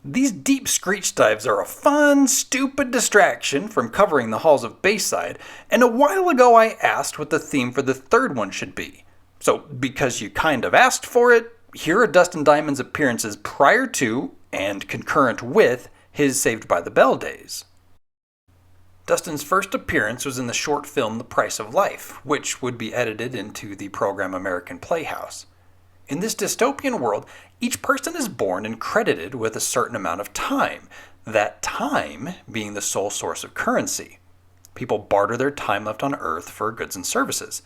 These deep screech dives are a fun, stupid distraction from covering the halls of Bayside, and a while ago I asked what the theme for the third one should be. So, because you kind of asked for it, here are Dustin Diamond's appearances prior to, and concurrent with, his Saved by the Bell days. Dustin's first appearance was in the short film The Price of Life, which would be edited into the program American Playhouse. In this dystopian world, each person is born and credited with a certain amount of time, that time being the sole source of currency. People barter their time left on Earth for goods and services.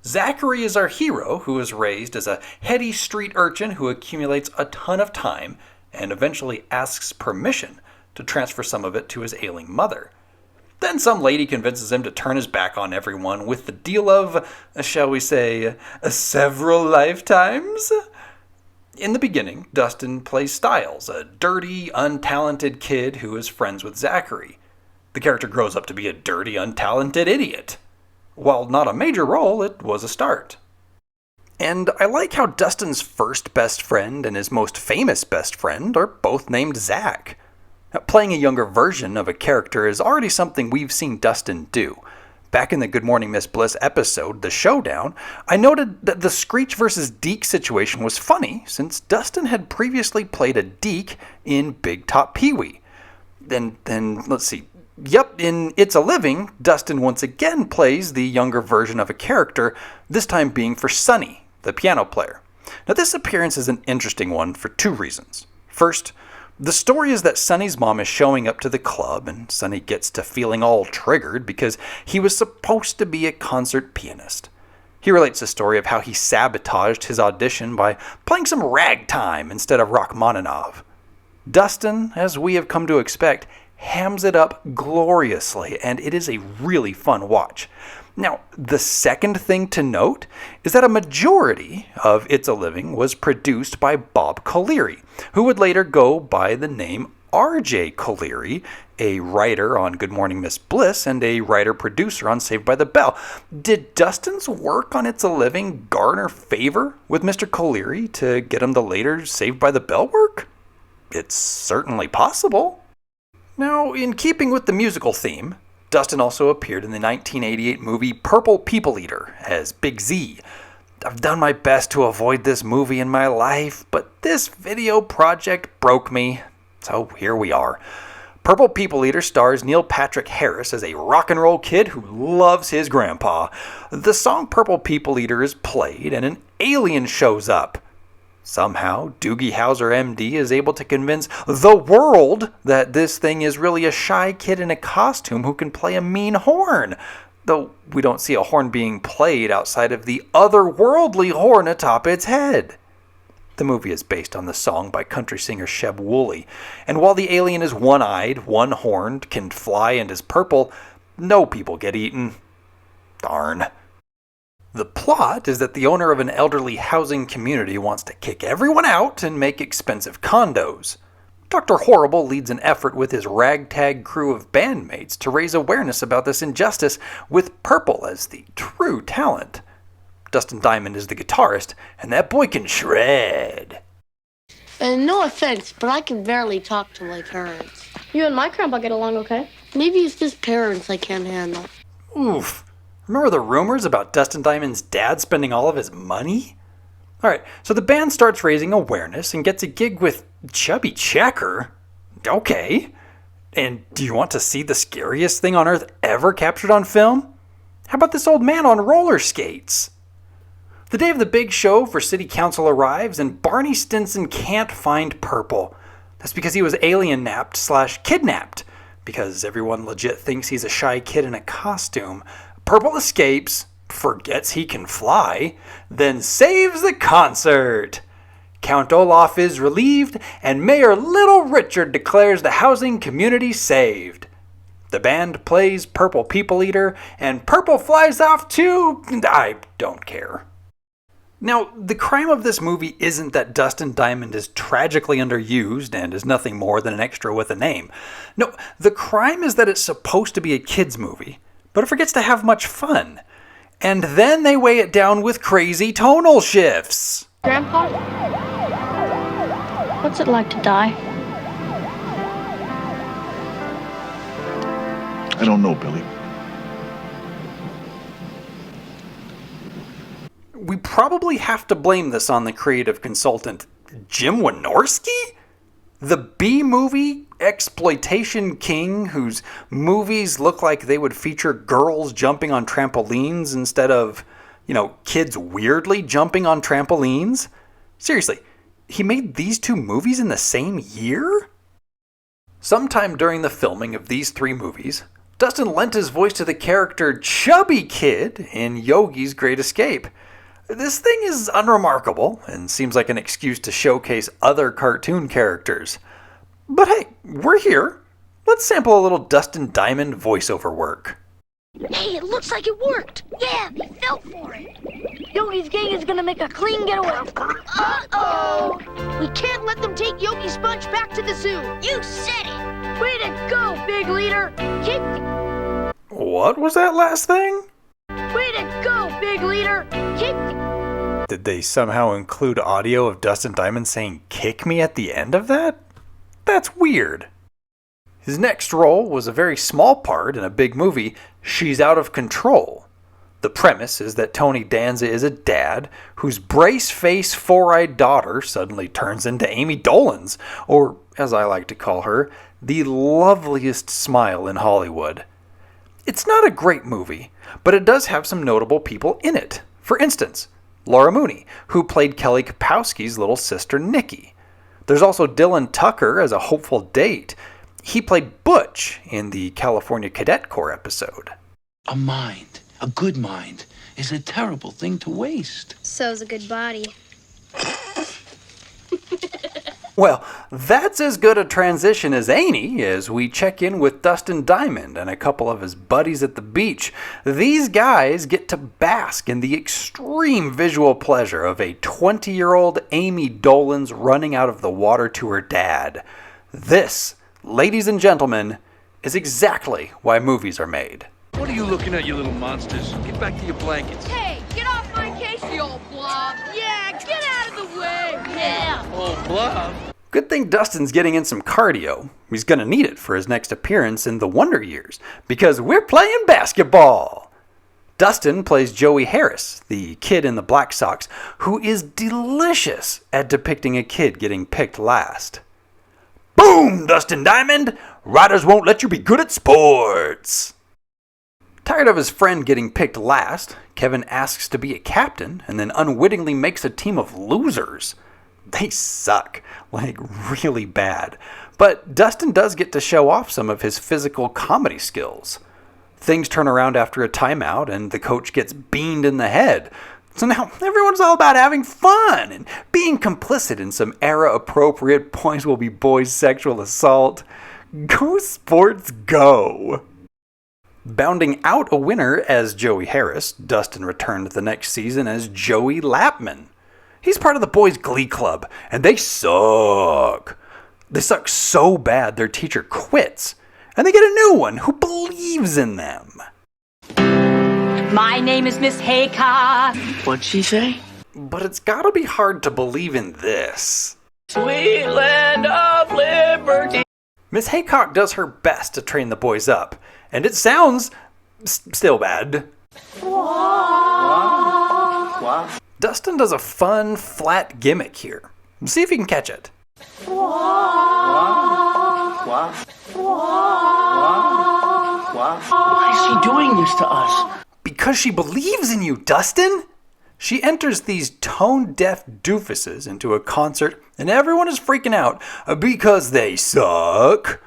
Zachary is our hero, who is raised as a heady street urchin who accumulates a ton of time and eventually asks permission to transfer some of it to his ailing mother. Then some lady convinces him to turn his back on everyone with the deal of, shall we say, several lifetimes? In the beginning, Dustin plays Styles, a dirty, untalented kid who is friends with Zachary. The character grows up to be a dirty, untalented idiot. While not a major role, it was a start. And I like how Dustin's first best friend and his most famous best friend are both named Zack. Now, playing a younger version of a character is already something we've seen Dustin do. Back in the Good Morning Miss Bliss episode, The Showdown, I noted that the Screech vs. Deke situation was funny since Dustin had previously played a Deke in Big Top Pee-wee. Then let's see. Yep, in It's a Living, Dustin once again plays the younger version of a character, this time being for Sonny, the piano player. Now, this appearance is an interesting one for two reasons. First, the story is that Sonny's mom is showing up to the club, and Sonny gets to feeling all triggered because he was supposed to be a concert pianist. He relates the story of how he sabotaged his audition by playing some ragtime instead of Rachmaninoff. Dustin, as we have come to expect, hams it up gloriously, and it is a really fun watch. Now, the second thing to note is that a majority of It's a Living was produced by Bob Colleary, who would later go by the name R.J. Colleary, a writer on Good Morning Miss Bliss and a writer-producer on Saved by the Bell. Did Dustin's work on It's a Living garner favor with Mr. Colleary to get him the later Saved by the Bell work? It's certainly possible. Now, in keeping with the musical theme, Dustin also appeared in the 1988 movie Purple People Eater as Big Z. I've done my best to avoid this movie in my life, but this video project broke me, so here we are. Purple People Eater stars Neil Patrick Harris as a rock and roll kid who loves his grandpa. The song Purple People Eater is played and an alien shows up. Somehow, Doogie Howser MD is able to convince the world that this thing is really a shy kid in a costume who can play a mean horn, though we don't see a horn being played outside of the otherworldly horn atop its head. The movie is based on the song by country singer Sheb Wooley, and while the alien is one-eyed, one-horned, can fly, and is purple, no people get eaten. Darn. The plot is that the owner of an elderly housing community wants to kick everyone out and make expensive condos. Dr. Horrible leads an effort with his ragtag crew of bandmates to raise awareness about this injustice, with Purple as the true talent. Dustin Diamond is the guitarist, and that boy can shred. And no offense, but I can barely talk to my parents. You and my grandpa get along okay? Maybe it's just parents I can't handle. Oof. Remember the rumors about Dustin Diamond's dad spending all of his money? Alright, so the band starts raising awareness and gets a gig with Chubby Checker. Okay. And do you want to see the scariest thing on earth ever captured on film? How about this old man on roller skates? The day of the big show for City Council arrives, and Barney Stinson can't find Purple. That's because he was alien-napped/kidnapped, because everyone legit thinks he's a shy kid in a costume. Purple escapes, forgets he can fly, then saves the concert. Count Olaf is relieved, and Mayor Little Richard declares the housing community saved. The band plays Purple People Eater, and Purple flies off to... I don't care. Now, the crime of this movie isn't that Dustin Diamond is tragically underused and is nothing more than an extra with a name. No, the crime is that it's supposed to be a kid's movie, but it forgets to have much fun. And then they weigh it down with crazy tonal shifts. Grandpa? What's it like to die? I don't know, Billy. We probably have to blame this on the creative consultant, Jim Wynorski? The B-movie exploitation king whose movies look like they would feature girls jumping on trampolines instead of, kids weirdly jumping on trampolines? Seriously, he made these two movies in the same year? Sometime during the filming of these three movies, Dustin lent his voice to the character Chubby Kid in Yogi's Great Escape. This thing is unremarkable and seems like an excuse to showcase other cartoon characters. But hey, we're here. Let's sample a little Dustin Diamond voiceover work. Hey, it looks like it worked. Yeah, they fell for it. Yogi's gang is gonna make a clean getaway. Uh-oh! We can't let them take Yogi's sponge back to the zoo. You said it. Way to go, big leader. Kick. What was that last thing? Way to go, big leader. Kick. Did they somehow include audio of Dustin Diamond saying "kick me" at the end of that? That's weird. His next role was a very small part in a big movie, She's Out of Control. The premise is that Tony Danza is a dad whose brace-face, four-eyed daughter suddenly turns into Amy Dolenz, or, as I like to call her, the loveliest smile in Hollywood. It's not a great movie, but it does have some notable people in it. For instance, Laura Mooney, who played Kelly Kapowski's little sister Nikki. There's also Dylan Tucker as a hopeful date. He played Butch in the California Cadet Corps episode. A mind, a good mind, is a terrible thing to waste. So's a good body. Well, that's as good a transition as any as we check in with Dustin Diamond and a couple of his buddies at the beach. These guys get to bask in the extreme visual pleasure of a 20-year-old Amy Dolenz running out of the water to her dad. This, ladies and gentlemen, is exactly why movies are made. What are you looking at, you little monsters? Get back to your blankets. Hey, get off my case, you old blob. Yeah, get out of the way. Yeah. Oh, blob. Good thing Dustin's getting in some cardio. He's going to need it for his next appearance in The Wonder Years, because we're playing basketball. Dustin plays Joey Harris, the kid in the Black Sox, who is delicious at depicting a kid getting picked last. Boom, Dustin Diamond! Riders won't let you be good at sports! Tired of his friend getting picked last, Kevin asks to be a captain and then unwittingly makes a team of losers. They suck, like really bad. But Dustin does get to show off some of his physical comedy skills. Things turn around after a timeout and the coach gets beamed in the head. So now everyone's all about having fun and being complicit in some era-appropriate boys will be boys sexual assault. Go sports, go! Bounding out a winner as Joey Harris, Dustin returned the next season as Joey Lapman. He's part of the boys' glee club, and they suck. They suck so bad their teacher quits, and they get a new one who believes in them. My name is Miss Haycock. What'd she say? But it's gotta be hard to believe in this. Sweet land of liberty. Miss Haycock does her best to train the boys up, and it sounds still bad. What? Dustin does a fun, flat gimmick here. See if you can catch it. What? Why is she doing this to us? Because she believes in you, Dustin! She enters these tone-deaf doofuses into a concert, and everyone is freaking out because they suck.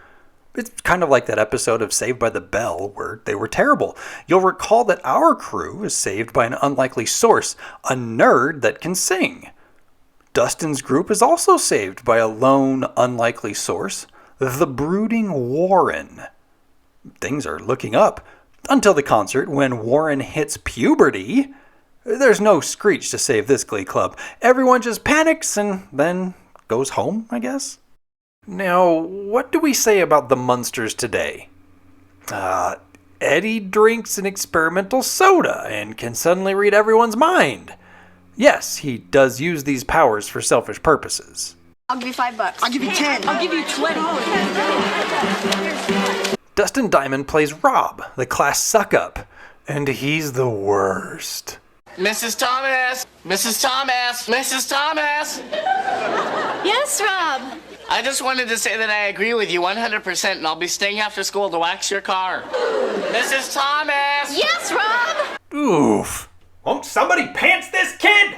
It's kind of like that episode of Saved by the Bell where they were terrible. You'll recall that our crew is saved by an unlikely source, a nerd that can sing. Dustin's group is also saved by a lone, unlikely source, the brooding Warren. Things are looking up until the concert when Warren hits puberty. There's no Screech to save this glee club. Everyone just panics and then goes home, I guess. Now, what do we say about the Munsters today? Eddie drinks an experimental soda and can suddenly read everyone's mind. Yes, he does use these powers for selfish purposes. I'll give you $5. I'll give you 10. I'll give you 20. Dustin Diamond plays Rob, the class suck-up, and he's the worst. Mrs. Thomas! Mrs. Thomas! Mrs. Thomas! Yes, Rob. I just wanted to say that I agree with you 100% and I'll be staying after school to wax your car. Mrs. Thomas! Yes, Rob. Oof. Won't somebody pants this kid?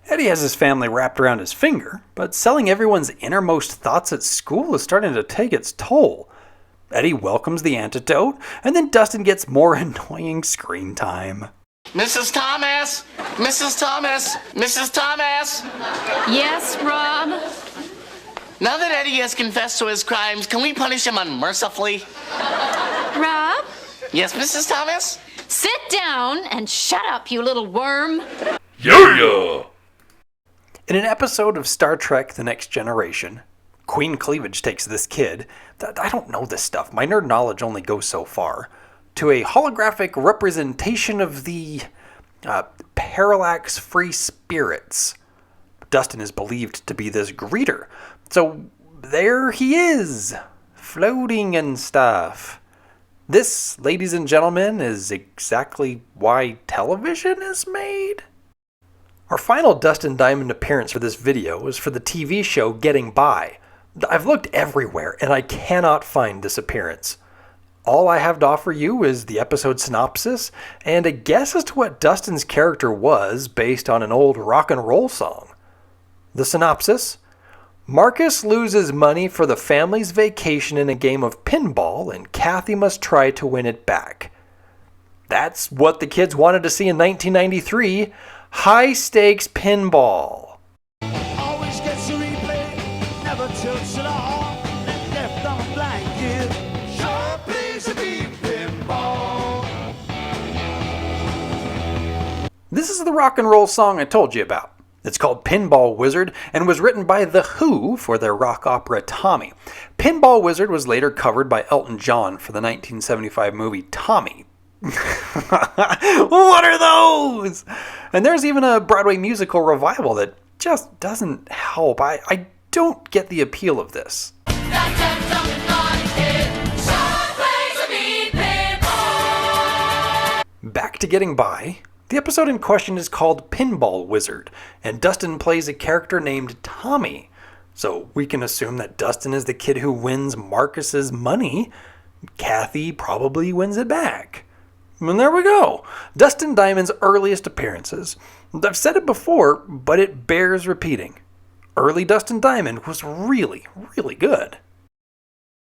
Eddie has his family wrapped around his finger, but selling everyone's innermost thoughts at school is starting to take its toll. Eddie welcomes the antidote, and then Dustin gets more annoying screen time. Mrs. Thomas! Mrs. Thomas! Mrs. Thomas! Yes, Rob. Now that Eddie has confessed to his crimes, can we punish him unmercifully? Rob, Yes, Mrs. Thomas? sit down and shut up, you little worm. Yeah! In an episode of Star Trek The Next Generation, Queen Cleavage takes this kid, I don't know this stuff, my nerd knowledge only goes so far, to a holographic representation of the parallax-free spirits. Dustin is believed to be this greeter, so there he is, floating and stuff. This, ladies and gentlemen, is exactly why television is made. Our final Dustin Diamond appearance for this video is for the TV show Getting By. I've looked everywhere and I cannot find this appearance. All I have to offer you is the episode synopsis and a guess as to what Dustin's character was based on an old rock and roll song. The synopsis: Marcus loses money for the family's vacation in a game of pinball and Kathy must try to win it back. That's what the kids wanted to see in 1993. High-stakes pinball. Always gets a replay, never tilts at all, and left on a blanket. Sure plays a deep pinball. This is the rock and roll song I told you about. It's called Pinball Wizard and was written by The Who for their rock opera Tommy. Pinball Wizard was later covered by Elton John for the 1975 movie Tommy. What are those? And there's even a Broadway musical revival that just doesn't help. I don't get the appeal of this. Back to Getting By. The episode in question is called Pinball Wizard, and Dustin plays a character named Tommy. So we can assume that Dustin is the kid who wins Marcus's money. Kathy probably wins it back. And there we go. Dustin Diamond's earliest appearances. I've said it before, but it bears repeating. Early Dustin Diamond was really, really good.